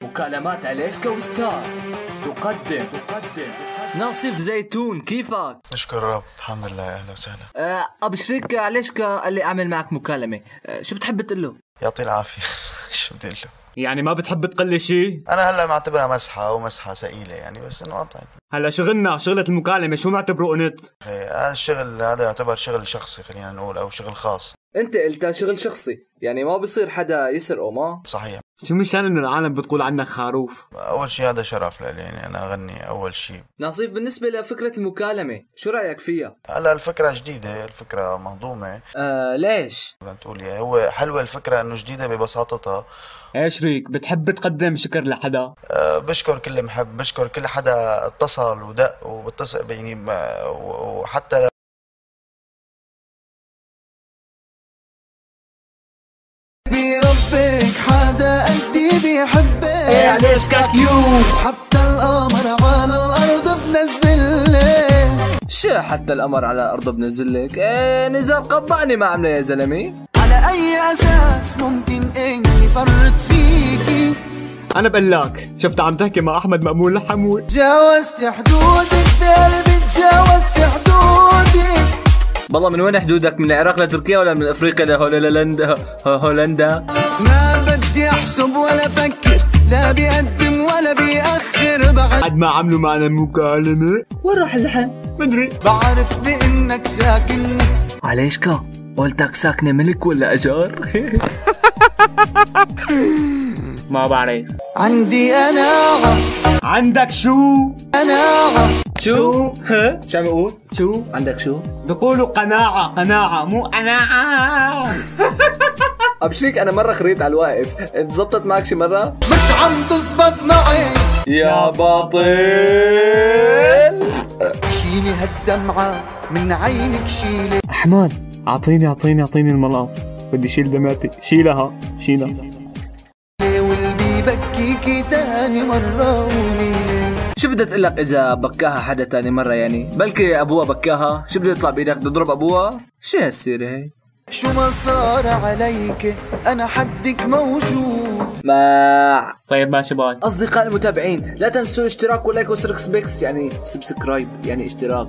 مكالمات عليشكا وستار تقدم ناصف زيتون. كيفك؟ نشكر رب، الحمد لله. اهلا وسهلا. ابشريك عليشكا قال لي اعمل معك مكالمة. شو بتحب تقول له؟ يعطيه العافيه. شو بدي اقول له؟ يعني ما بتحب تقلي شيء؟ انا هلا معتبرها مسحه او مسحه ثقيله يعني، بس انه قطعت. هلا شغلة المكالمة شو معتبره انت؟ هذا الشغل هذا يعتبر شغل شخصي خلينا نقول، او شغل خاص. انت قلتها شغل شخصي، يعني ما بصير حدا يسرقه. ما صحيح. شو مشان انه العالم بتقول عنك خروف؟ اول شيء هذا شرف لي يعني انا اغني اول شيء. ناصيف، بالنسبة لفكرة المكالمة شو رأيك فيها؟ هلا الفكره جديده، الفكره مهضومه. ليش؟ تقولي هو حلوه الفكره انه جديده ببساطتها. ايش ريك؟ بتحب تقدم شكر لحدا؟ بشكر كل محب، بشكر كل حدا اتصل ودق وبتصل يعني وحتى بربك حدا قلبي بيحبك. ايه عليشكا كيو. حتى القمر على الارض بنزلك. شو حتى القمر على الارض بنزلك؟ نزار قباني ما عمله يا زلمه. على اي اساس ممكن اني فرط فيكي؟ انا بقلك شفت عم تحكي مع احمد مأمون لحمول. تجاوزت حدودك بقلبي، تجاوزت حدودك. والله من وين حدودك؟ من العراق لتركيا ولا من افريقيا لهولندا؟ ما بدي احسب ولا افكر، لا بيقدم ولا بيأخر. بعد ما عملوا معنا مكالمة. وين راح اللحن؟ مدري. بعرف بانك ساكن. عليشكا قولتك ساكنة ملك ولا اجار؟ ما بعرف. عندي قناعة. عندك شو؟ قناعة. شو؟ ها؟ شو عم يقول؟ شو؟ عندك شو؟ بقولوا قناعة مو قناعة. ابشريك انا مرة خريت على الواقف، انت زبطت معك شي مرة؟ مش عم تزبط معي يا باطل. شيلي هالدمعة من عينك، شيلي. احمد اعطيني الملاط، بدي شيل دمعتي. شيلها. واللي بكيكي تاني مرة وليلي. شو بدها تقول لك اذا بكاها حدا تاني مرة؟ يعني بلكي ابوها بكاها، شو بده يطلع بايدك؟ تضرب ابوها؟ شو هالسيرة هي؟ شو ما صار عليك انا حدك موجود. طيب ماشي باي. اصدقاء المتابعين لا تنسوا الاشتراك ولايك وسبسكرايب، يعني سبسكرايب يعني اشتراك.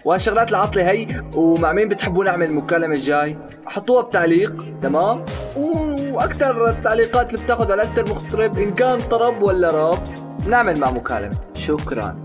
وهالشغلات العطلة هي. ومع مين بتحبوا نعمل المكالمة الجاي؟ حطوها بتعليق، تمام؟ واكثر التعليقات اللي بتاخذ على اكثر مطرب ان كان طرب ولا راب نعمل مع مكالمة. شكرا.